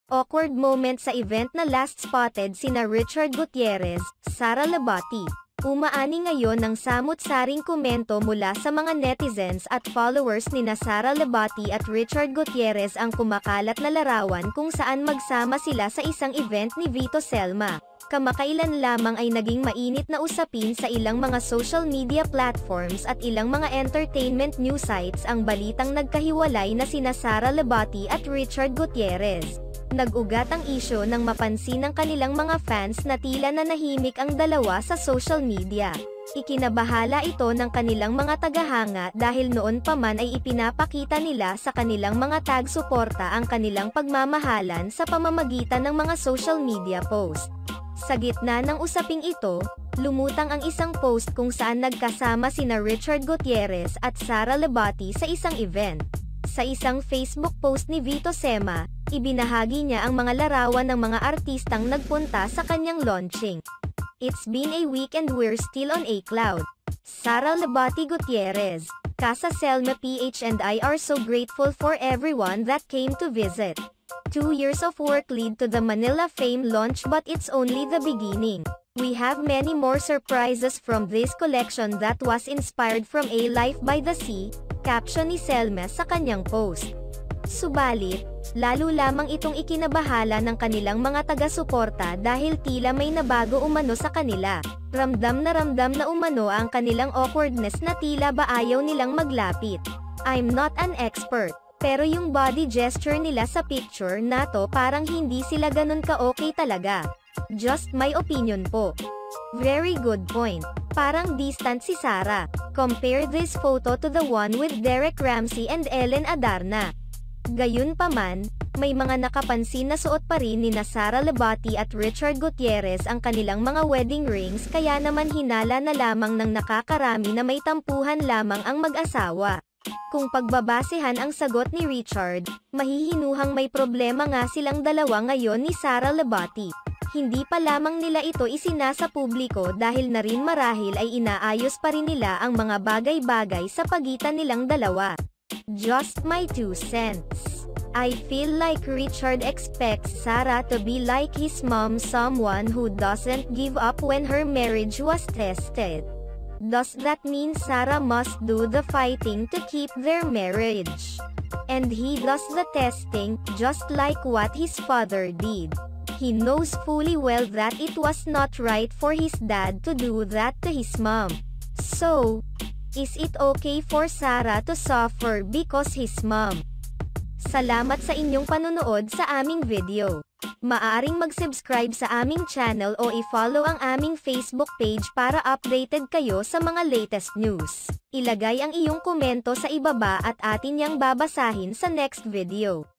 Awkward moment sa event na last spotted sina Richard Gutierrez, Sara Labati. Umaani ngayon ng samut-saring komento mula sa mga netizens at followers nina Sara Labati at Richard Gutierrez ang kumakalat na larawan kung saan magsama sila sa isang event ni Vito Selma. Kamakailan lamang ay naging mainit na usapin sa ilang mga social media platforms at ilang mga entertainment news sites ang balitang nagkahiwalay na sina Sara Labati at Richard Gutierrez. Nag-ugat ang isyu nang mapansin ng kanilang mga fans na tila nanahimik ang dalawa sa social media. Ikinabahala ito ng kanilang mga tagahanga dahil noon pa man ay ipinapakita nila sa kanilang mga tag-suporta ang kanilang pagmamahalan sa pamamagitan ng mga social media post. Sa gitna ng usaping ito, lumutang ang isang post kung saan nagkasama sina Richard Gutierrez at Sara Labati sa isang event. Sa isang Facebook post ni Vito Selma, ibinahagi niya ang mga larawan ng mga artistang nagpunta sa kanyang launching. It's been a week and we're still on a cloud. Sara Labati Gutierrez, Casa Selma PH and I are so grateful for everyone that came to visit. 2 years of work lead to the Manila Fame launch, but it's only the beginning. We have many more surprises from this collection that was inspired from A Life by the Sea, caption ni Selma sa kanyang post. Subalit, lalo lamang itong ikinabahala ng kanilang mga taga-suporta dahil tila may nabago umano sa kanila. Ramdam na umano ang kanilang awkwardness na tila ba ayaw nilang maglapit. I'm not an expert, pero yung body gesture nila sa picture na to parang hindi sila ganun ka-okay talaga. Just my opinion po. Very good point. Parang distant si Sara. Compare this photo to the one with Derek Ramsey and Ellen Adarna. Gayunpaman, may mga nakapansin na suot pa rin nina Sara Labati at Richard Gutierrez ang kanilang mga wedding rings, kaya naman hinala na lamang ng nakakarami na may tampuhan lamang ang mag-asawa. Kung pagbabasehan ang sagot ni Richard, mahihinuhang may problema nga silang dalawa ngayon ni Sara Labati. Hindi pa lamang nila ito isinasa publiko dahil na rin marahil ay inaayos pa rin nila ang mga bagay-bagay sa pagitan nilang dalawa. Just my 2 cents. I feel like Richard expects Sara to be like his mom, someone who doesn't give up when her marriage was tested. Does that mean Sara must do the fighting to keep their marriage? And he does the testing, just like what his father did. He knows fully well that it was not right for his dad to do that to his mom. So, is it okay for Sara to suffer because his mom? Salamat sa inyong panunood sa aming video. Maaaring mag-subscribe sa aming channel o i-follow ang aming Facebook page para updated kayo sa mga latest news. Ilagay ang iyong komento sa ibaba at atin yang babasahin sa next video.